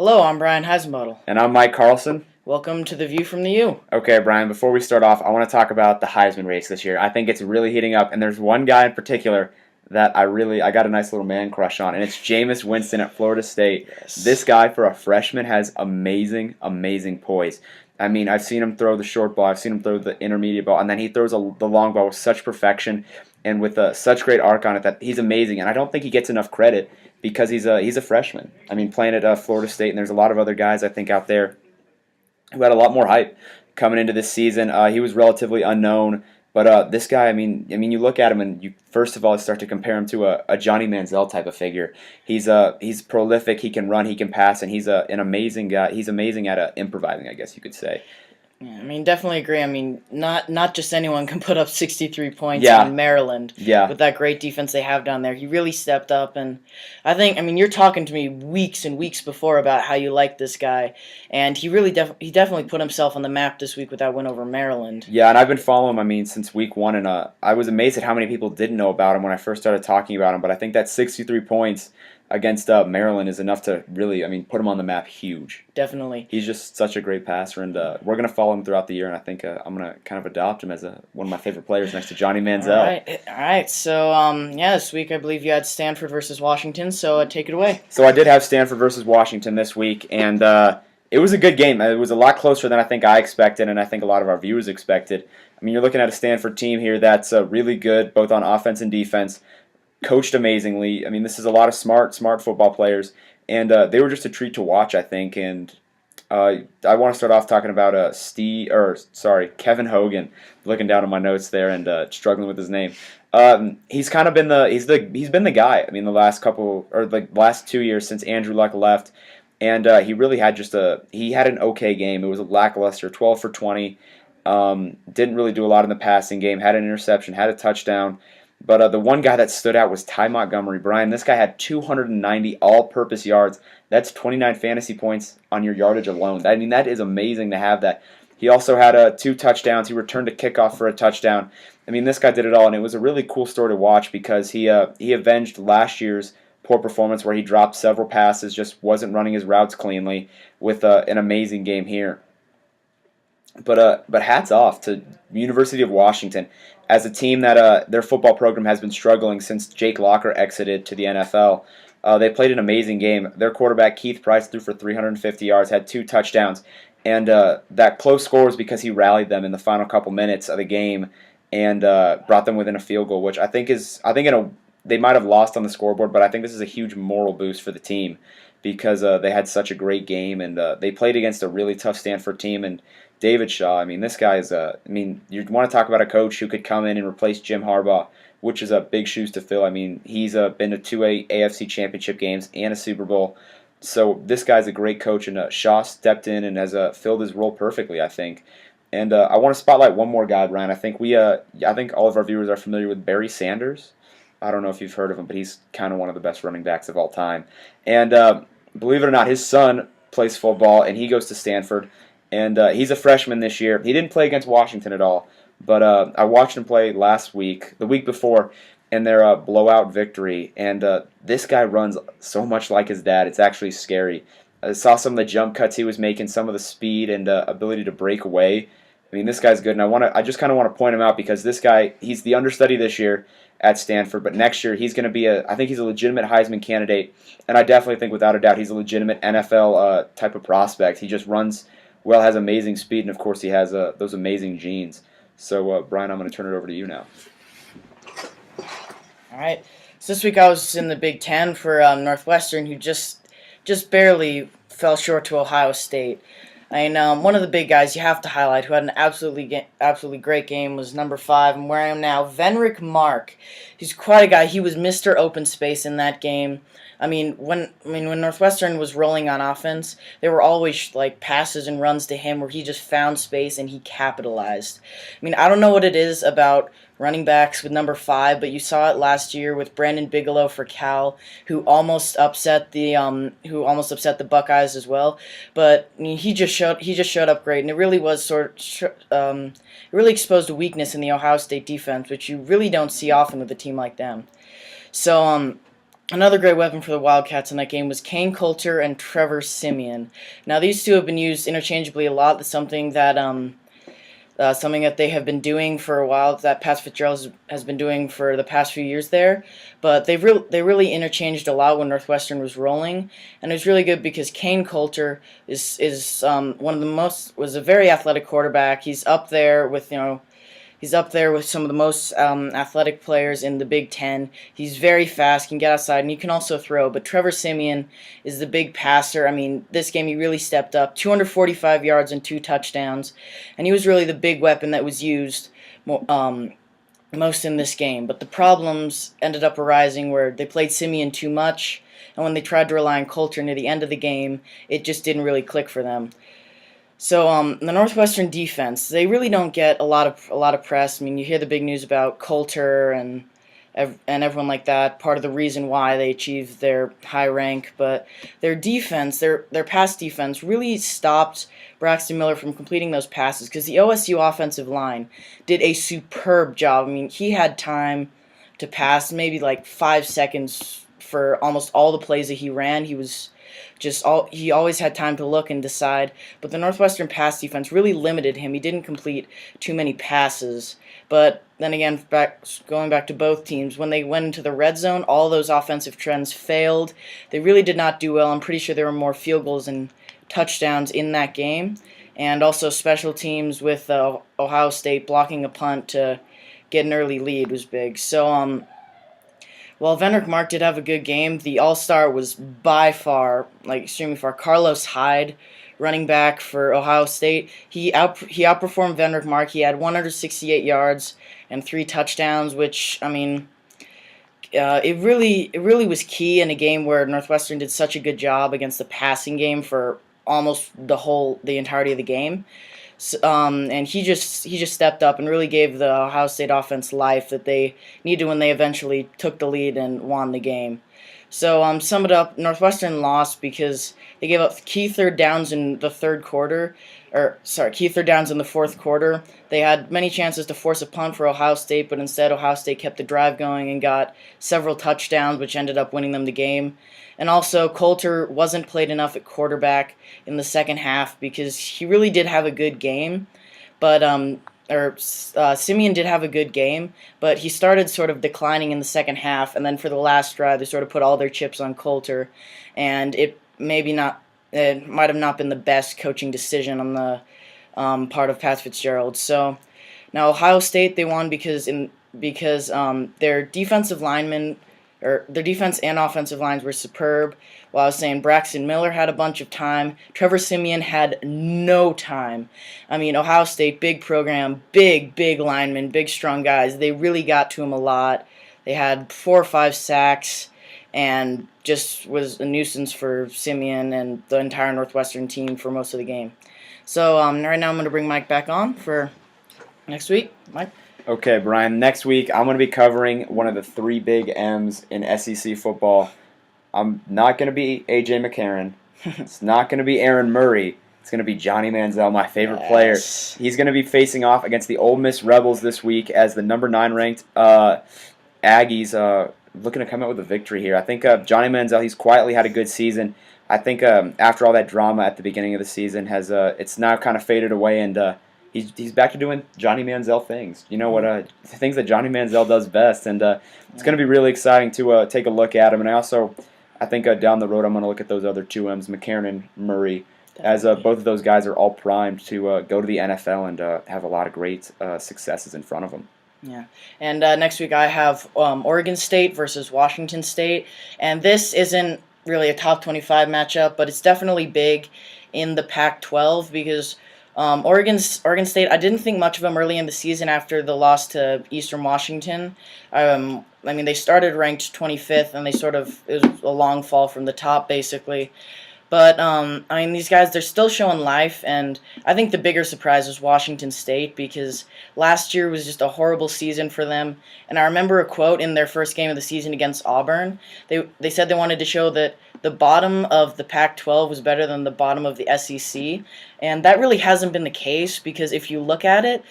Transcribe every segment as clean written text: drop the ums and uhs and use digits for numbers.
Hello, I'm Brian Heisenbottle. And I'm Mike Carlson. Welcome to The View from the U. Okay, Brian, before we start off, I want to talk about the Heisman race this year. I think it's really heating up, and there's one guy in particular that I got a nice little man crush on, and it's Jameis Winston at Florida State. Yes. This guy, for a freshman, has amazing poise. I mean, I've seen him throw the short ball, I've seen him throw the intermediate ball, and then he throws the long ball with such perfection and with such great arc on it that he's amazing. And I don't think he gets enough credit because he's a freshman. I mean, playing at Florida State, and there's a lot of other guys I think out there who had a lot more hype coming into this season. He was relatively unknown, but this guy, I mean, you look at him and you first of all start to compare him to a Johnny Manziel type of figure. He's prolific, he can run, he can pass, and he's an amazing guy. He's amazing at improvising, I guess you could say. Yeah, I mean, definitely agree. I mean, not just anyone can put up 63 points Yeah. on Maryland with that great defense they have down there. He really stepped up, and I think, you're talking to me weeks and weeks before about how you like this guy, and he really he definitely put himself on the map this week with that win over Maryland. Yeah, and I've been following him, since week one, and I was amazed at how many people didn't know about him when I first started talking about him, but I think that 63 points against Maryland is enough to really, put him on the map huge. Definitely. He's just such a great passer, and we're going to follow him throughout the year, and I think I'm going to kind of adopt him as one of my favorite players next to Johnny Manziel. All right. So, this week I believe you had Stanford versus Washington, so take it away. So I did have Stanford versus Washington this week, and it was a good game. It was a lot closer than I think I expected, and I think a lot of our viewers expected. You're looking at a Stanford team here that's really good, both on offense and defense, coached amazingly. This is a lot of smart football players, and they were just a treat to watch, I think. And I want to start off talking about Kevin Hogan. Looking down at my notes there and struggling with his name. He's kind of been he's been the guy. The last 2 years since Andrew Luck left, and he really had he had an okay game. It was a lackluster 12 for 20. Didn't really do a lot in the passing game. Had an interception. Had a touchdown. But the one guy that stood out was Ty Montgomery. Brian, this guy had 290 all-purpose yards. That's 29 fantasy points on your yardage alone. That is amazing to have that. He also had 2 touchdowns. He returned a kickoff for a touchdown. This guy did it all, and it was a really cool story to watch because he avenged last year's poor performance where he dropped several passes, just wasn't running his routes cleanly, with an amazing game here. But hats off to University of Washington as a team that their football program has been struggling since Jake Locker exited to the NFL. They played an amazing game. Their quarterback, Keith Price, threw for 350 yards, had 2 touchdowns, and that close score was because he rallied them in the final couple minutes of the game and brought them within a field goal, which they might have lost on the scoreboard, but I think this is a huge moral boost for the team because they had such a great game, and they played against a really tough Stanford team. And David Shaw, this guy is you want to talk about a coach who could come in and replace Jim Harbaugh, which is big shoes to fill. He's been to 2 AFC championship games and a Super Bowl. So this guy's a great coach, and Shaw stepped in and has filled his role perfectly, I think. And I want to spotlight one more guy, Brian. I think all of our viewers are familiar with Barry Sanders. I don't know if you've heard of him, but he's kind of one of the best running backs of all time. And believe it or not, his son plays football, and he goes to Stanford. And he's a freshman this year. He didn't play against Washington at all, but I watched him play the week before, in their blowout victory. And this guy runs so much like his dad. It's actually scary. I saw some of the jump cuts he was making, some of the speed and ability to break away. This guy's good, and I just kind of want to point him out because this guy, he's the understudy this year at Stanford, but next year he's going to be I think he's a legitimate Heisman candidate, and I definitely think without a doubt he's a legitimate NFL type of prospect. He just runs well, has amazing speed, and of course he has those amazing genes. So, Brian, I'm going to turn it over to you now. All right. So this week I was in the Big Ten for Northwestern, who just barely fell short to Ohio State. One of the big guys you have to highlight who had an absolutely great game was number 5, and where I am now, Venric Mark. He's quite a guy. He was Mr. Open Space in that game. When Northwestern was rolling on offense, there were always passes and runs to him where he just found space and he capitalized. I don't know what it is about running backs with number 5, but you saw it last year with Brandon Bigelow for Cal, who almost upset the Buckeyes as well. But he just showed up great, and it really was it really exposed a weakness in the Ohio State defense, which you really don't see often with a team like them. So Another great weapon for the Wildcats in that game was Kane Coulter and Trevor Siemian. Now these two have been used interchangeably a lot. That's something that they have been doing for a while, that Pat Fitzgerald has been doing for the past few years there. But they really interchanged a lot when Northwestern was rolling, and it was really good because Kane Coulter is was a very athletic quarterback. He's up there with some of the most athletic players in the Big Ten. He's very fast, can get outside, and he can also throw. But Trevor Siemian is the big passer. I mean, this game he really stepped up. 245 yards and 2 touchdowns. And he was really the big weapon that was used most in this game. But the problems ended up arising where they played Siemian too much, and when they tried to rely on Coulter near the end of the game, it just didn't really click for them. So the Northwestern defense, they really don't get a lot of press. I mean, you hear the big news about Coulter and everyone like that. Part of the reason why they achieved their high rank, but their defense, their pass defense, really stopped Braxton Miller from completing those passes because the OSU offensive line did a superb job. I mean, he had time to pass, maybe like 5 seconds for almost all the plays that he ran. He always had time to look and decide, but the Northwestern pass defense really limited him. He didn't complete too many passes. But then again, going back to both teams, when they went into the red zone, all those offensive trends failed. They really did not do well. I'm pretty sure there were more field goals and touchdowns in that game, and also special teams with Ohio State blocking a punt to get an early lead was big. So while Vendrick Mark did have a good game, the all-star was by far, extremely far, Carlos Hyde, running back for Ohio State. He outperformed Vendrick Mark. He had 168 yards and 3 touchdowns, which, I mean, it really was key in a game where Northwestern did such a good job against the passing game for almost the entirety of the game. And he just stepped up and really gave the Ohio State offense life that they needed when they eventually took the lead and won the game. So sum it up, Northwestern lost because they gave up key third downs in the key third downs in the fourth quarter. They had many chances to force a punt for Ohio State, but instead Ohio State kept the drive going and got several touchdowns, which ended up winning them the game. And also, Coulter wasn't played enough at quarterback in the second half because he really did have a good game, but Siemian did have a good game, but he started sort of declining in the second half, and then for the last drive, they sort of put all their chips on Coulter, and it might have not been the best coaching decision on the part of Pat Fitzgerald. So now Ohio State, they won because their defensive linemen, or their defense and offensive lines were superb. While I was saying Braxton Miller had a bunch of time, Trevor Siemian had no time. I mean, Ohio State, big program, big linemen, big strong guys. They really got to him a lot. They had 4 or 5 sacks, and just was a nuisance for Siemian and the entire Northwestern team for most of the game. So right now I'm going to bring Mike back on for next week. Mike? Okay, Brian, next week I'm going to be covering one of the 3 big M's in SEC football. I'm not going to be A.J. McCarron. It's not going to be Aaron Murray. It's going to be Johnny Manziel, my favorite player. He's going to be facing off against the Ole Miss Rebels this week as the number 9 ranked Aggies looking to come out with a victory here. I think Johnny Manziel, he's quietly had a good season. I think after all that drama at the beginning of the season, it's now kind of faded away, and he's back to doing Johnny Manziel things. You know what? Things that Johnny Manziel does best, and it's going to be really exciting to take a look at him. And I think down the road I'm going to look at those other 2 M's, McCarron and Murray, as both of those guys are all primed to go to the NFL and have a lot of great successes in front of them. Yeah, and next week I have Oregon State versus Washington State, and this isn't really a top 25 matchup, but it's definitely big in the Pac-12 because Oregon State, I didn't think much of them early in the season after the loss to Eastern Washington. I mean, they started ranked 25th, and it was a long fall from the top, basically. But, I mean, these guys, they're still showing life, and I think the bigger surprise was Washington State because last year was just a horrible season for them. And I remember a quote in their first game of the season against Auburn. They said they wanted to show that the bottom of the Pac-12 was better than the bottom of the SEC, and that really hasn't been the case because if you look at it,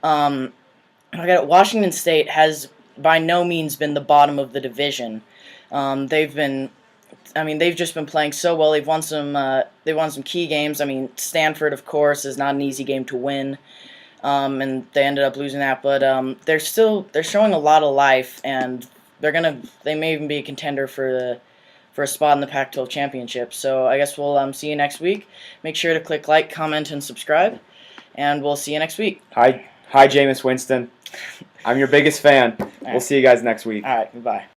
Washington State has by no means been the bottom of the division. They've just been playing so well. They've won some key games. I mean, Stanford, of course, is not an easy game to win, and they ended up losing that. But they're showing a lot of life, and they may even be a contender for a spot in the Pac-12 championship. So I guess we'll see you next week. Make sure to click like, comment, and subscribe, and we'll see you next week. Hi, Jameis Winston. I'm your biggest fan. We'll see you guys next week. All right, goodbye.